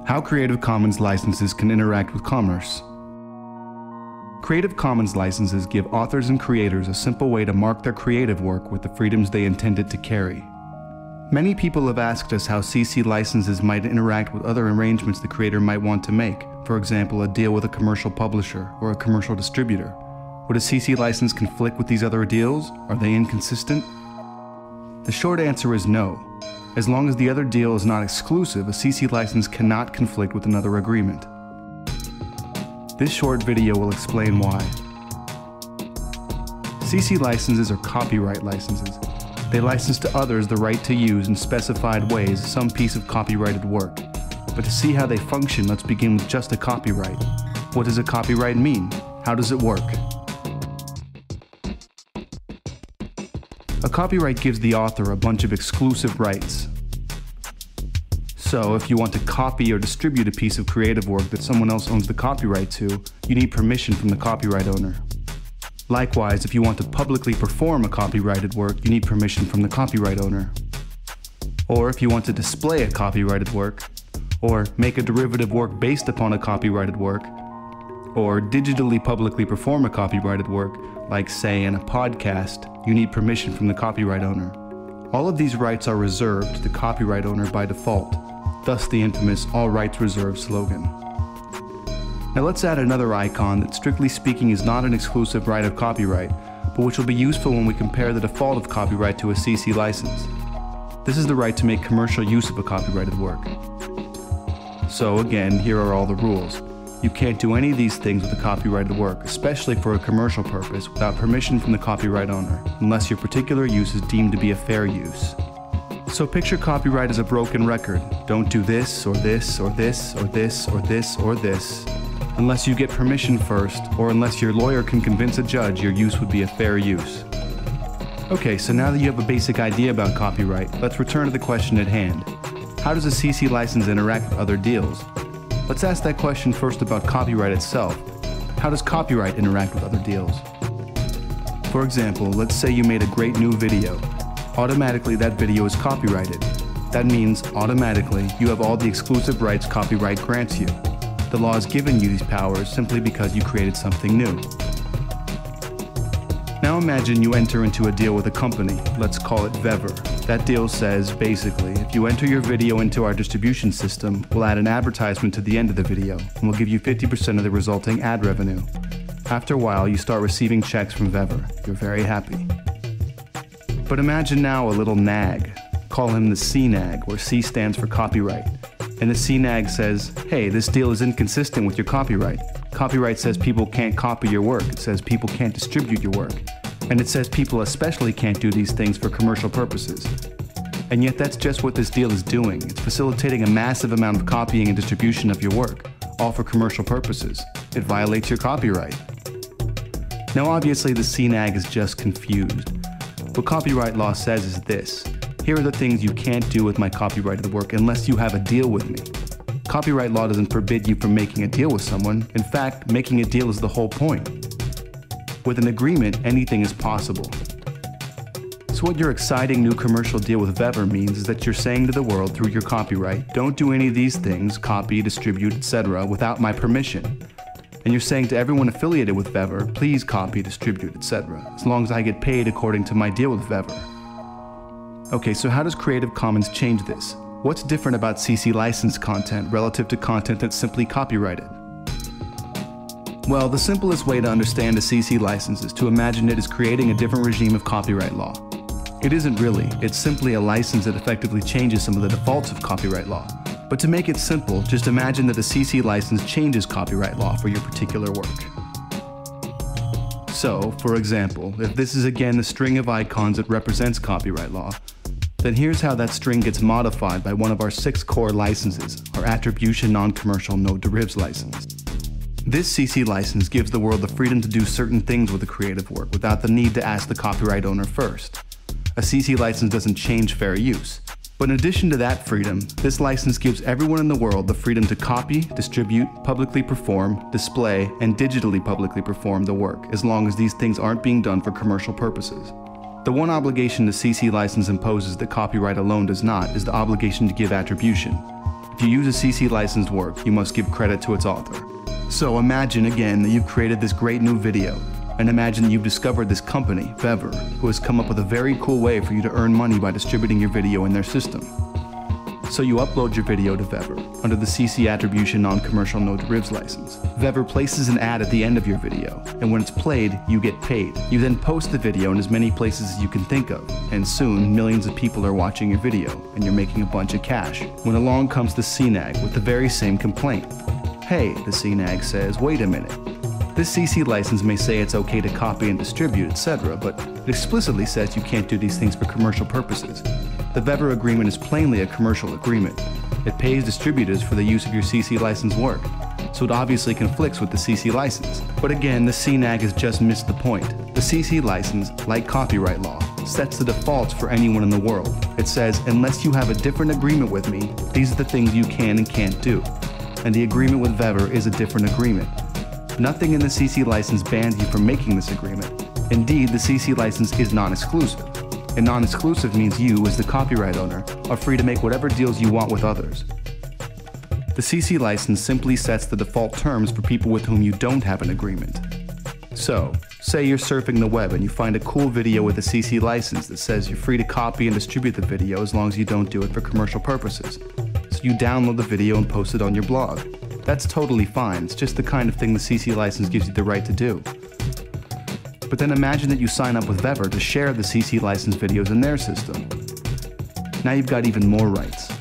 How Creative Commons licenses can interact with commerce. Creative Commons licenses give authors and creators a simple way to mark their creative work with the freedoms they intend it to carry. Many people have asked us how CC licenses might interact with other arrangements the creator might want to make, for example, a deal with a commercial publisher or a commercial distributor. Would a CC license conflict with these other deals? Are they inconsistent? The short answer is no. As long as the other deal is not exclusive, a CC license cannot conflict with another agreement. This short video will explain why. CC licenses are copyright licenses. They license to others the right to use in specified ways some piece of copyrighted work. But to see how they function, let's begin with just a copyright. What does a copyright mean? How does it work? A copyright gives the author a bunch of exclusive rights. So, if you want to copy or distribute a piece of creative work that someone else owns the copyright to, you need permission from the copyright owner. Likewise, if you want to publicly perform a copyrighted work, you need permission from the copyright owner. Or if you want to display a copyrighted work, or make a derivative work based upon a copyrighted work, or digitally publicly perform a copyrighted work, like say in a podcast, you need permission from the copyright owner. All of these rights are reserved to the copyright owner by default, thus the infamous "all rights reserved" slogan. Now let's add another icon that strictly speaking is not an exclusive right of copyright, but which will be useful when we compare the default of copyright to a CC license. This is the right to make commercial use of a copyrighted work. So again, here are all the rules. You can't do any of these things with a copyrighted work, especially for a commercial purpose, without permission from the copyright owner, unless your particular use is deemed to be a fair use. So picture copyright as a broken record. Don't do this, or this, or this, or this, or this, or this, unless you get permission first, or unless your lawyer can convince a judge your use would be a fair use. Okay, so now that you have a basic idea about copyright, let's return to the question at hand. How does a CC license interact with other deals? Let's ask that question first about copyright itself. How does copyright interact with other deals? For example, let's say you made a great new video. Automatically, that video is copyrighted. That means, automatically, you have all the exclusive rights copyright grants you. The law has given you these powers simply because you created something new. Now imagine you enter into a deal with a company. Let's call it Vever. That deal says, basically, if you enter your video into our distribution system, we'll add an advertisement to the end of the video, and we'll give you 50% of the resulting ad revenue. After a while, you start receiving checks from Vever. You're very happy. But imagine now a little nag. Call him the CNAG, where C stands for copyright. And the CNAG says, hey, this deal is inconsistent with your copyright. Copyright says people can't copy your work. It says people can't distribute your work. And it says people especially can't do these things for commercial purposes. And yet that's just what this deal is doing. It's facilitating a massive amount of copying and distribution of your work, all for commercial purposes. It violates your copyright. Now obviously the CNAG is just confused. What copyright law says is this: here are the things you can't do with my copyrighted work unless you have a deal with me. Copyright law doesn't forbid you from making a deal with someone. In fact, making a deal is the whole point. With an agreement, anything is possible. So what your exciting new commercial deal with Vever means is that you're saying to the world through your copyright, don't do any of these things, copy, distribute, etc., without my permission. And you're saying to everyone affiliated with Vever, please copy, distribute, etc., as long as I get paid according to my deal with Vever. Okay, so how does Creative Commons change this? What's different about CC licensed content relative to content that's simply copyrighted? Well, the simplest way to understand a CC license is to imagine it as creating a different regime of copyright law. It isn't really, it's simply a license that effectively changes some of the defaults of copyright law. But to make it simple, just imagine that a CC license changes copyright law for your particular work. So, for example, if this is again the string of icons that represents copyright law, then here's how that string gets modified by one of our 6 core licenses, our Attribution Non-Commercial No Derivs license. This CC license gives the world the freedom to do certain things with a creative work without the need to ask the copyright owner first. A CC license doesn't change fair use. But in addition to that freedom, this license gives everyone in the world the freedom to copy, distribute, publicly perform, display, and digitally publicly perform the work, as long as these things aren't being done for commercial purposes. The one obligation the CC license imposes that copyright alone does not is the obligation to give attribution. If you use a CC licensed work, you must give credit to its author. So imagine again that you've created this great new video, and imagine that you've discovered this company, Vever, who has come up with a very cool way for you to earn money by distributing your video in their system. So you upload your video to Vever under the CC Attribution Non-Commercial No Derivs license. Vever places an ad at the end of your video, and when it's played, you get paid. You then post the video in as many places as you can think of, and soon millions of people are watching your video, and you're making a bunch of cash. When along comes the CNAG with the very same complaint. Hey, the CNAG says, wait a minute. This CC license may say it's okay to copy and distribute, etc., but it explicitly says you can't do these things for commercial purposes. The Vever agreement is plainly a commercial agreement. It pays distributors for the use of your CC license work, so it obviously conflicts with the CC license. But again, the CNAG has just missed the point. The CC license, like copyright law, sets the defaults for anyone in the world. It says, unless you have a different agreement with me, these are the things you can and can't do. And the agreement with Vever is a different agreement. Nothing in the CC license bans you from making this agreement. Indeed, the CC license is non-exclusive. And non-exclusive means you, as the copyright owner, are free to make whatever deals you want with others. The CC license simply sets the default terms for people with whom you don't have an agreement. So, say you're surfing the web and you find a cool video with a CC license that says you're free to copy and distribute the video as long as you don't do it for commercial purposes. So you download the video and post it on your blog. That's totally fine, it's just the kind of thing the CC license gives you the right to do. But then imagine that you sign up with Vever to share the CC license videos in their system. Now you've got even more rights.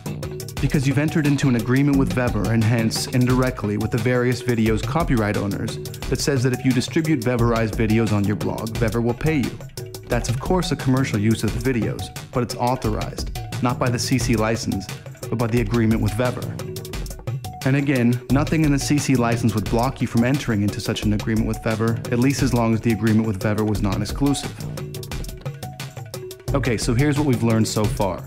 Because you've entered into an agreement with Vever and hence, indirectly, with the various videos' copyright owners that says that if you distribute Veverized videos on your blog, Vever will pay you. That's of course a commercial use of the videos, but it's authorized, not by the CC license, but by the agreement with Vever. And again, nothing in the CC license would block you from entering into such an agreement with Vever, at least as long as the agreement with Vever was non-exclusive. Okay, so here's what we've learned so far.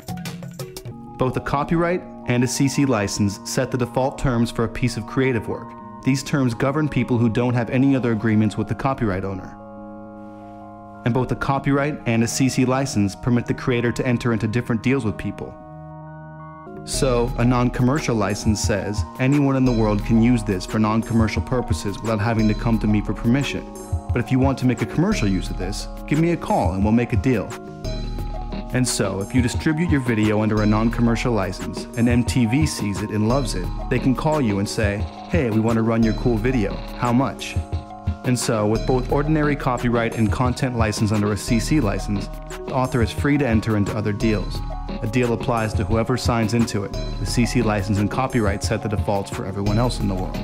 Both a copyright and a CC license set the default terms for a piece of creative work. These terms govern people who don't have any other agreements with the copyright owner. And both a copyright and a CC license permit the creator to enter into different deals with people. So, a non-commercial license says anyone in the world can use this for non-commercial purposes without having to come to me for permission. But if you want to make a commercial use of this, give me a call and we'll make a deal. And so, if you distribute your video under a non-commercial license and MTV sees it and loves it, they can call you and say, hey, we want to run your cool video, how much? And so, with both ordinary copyright and content license under a CC license, the author is free to enter into other deals. A deal applies to whoever signs into it. The CC license and copyright set the defaults for everyone else in the world.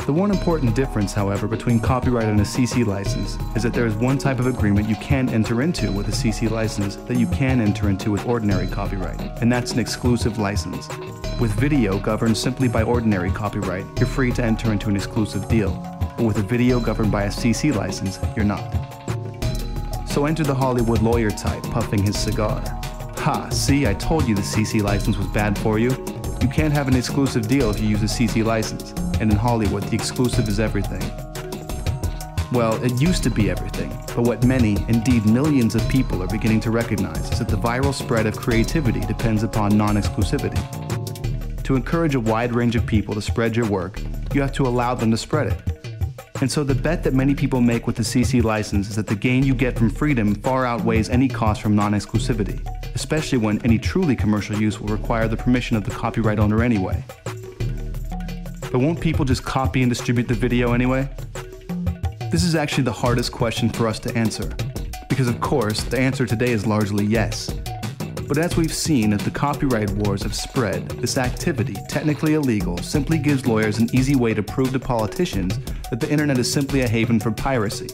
The one important difference, however, between copyright and a CC license is that there is one type of agreement you can enter into with a CC license that you can enter into with ordinary copyright, and that's an exclusive license. With video governed simply by ordinary copyright, you're free to enter into an exclusive deal, but with a video governed by a CC license, you're not. So enter the Hollywood lawyer type puffing his cigar. Ha, see, I told you the CC license was bad for you. You can't have an exclusive deal if you use a CC license, and in Hollywood, the exclusive is everything. Well, it used to be everything, but what many, indeed millions of people are beginning to recognize is that the viral spread of creativity depends upon non-exclusivity. To encourage a wide range of people to spread your work, you have to allow them to spread it. And so the bet that many people make with the CC license is that the gain you get from freedom far outweighs any cost from non-exclusivity, especially when any truly commercial use will require the permission of the copyright owner anyway. But won't people just copy and distribute the video anyway? This is actually the hardest question for us to answer, because of course, the answer today is largely yes. But as we've seen, as the copyright wars have spread, this activity, technically illegal, simply gives lawyers an easy way to prove to politicians that the internet is simply a haven for piracy.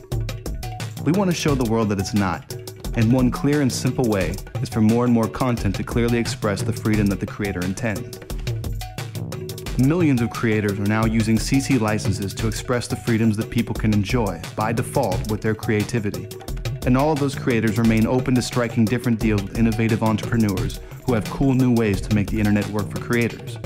We want to show the world that it's not, and one clear and simple way is for more and more content to clearly express the freedom that the creator intends. Millions of creators are now using CC licenses to express the freedoms that people can enjoy, by default, with their creativity. And all of those creators remain open to striking different deals with innovative entrepreneurs who have cool new ways to make the internet work for creators.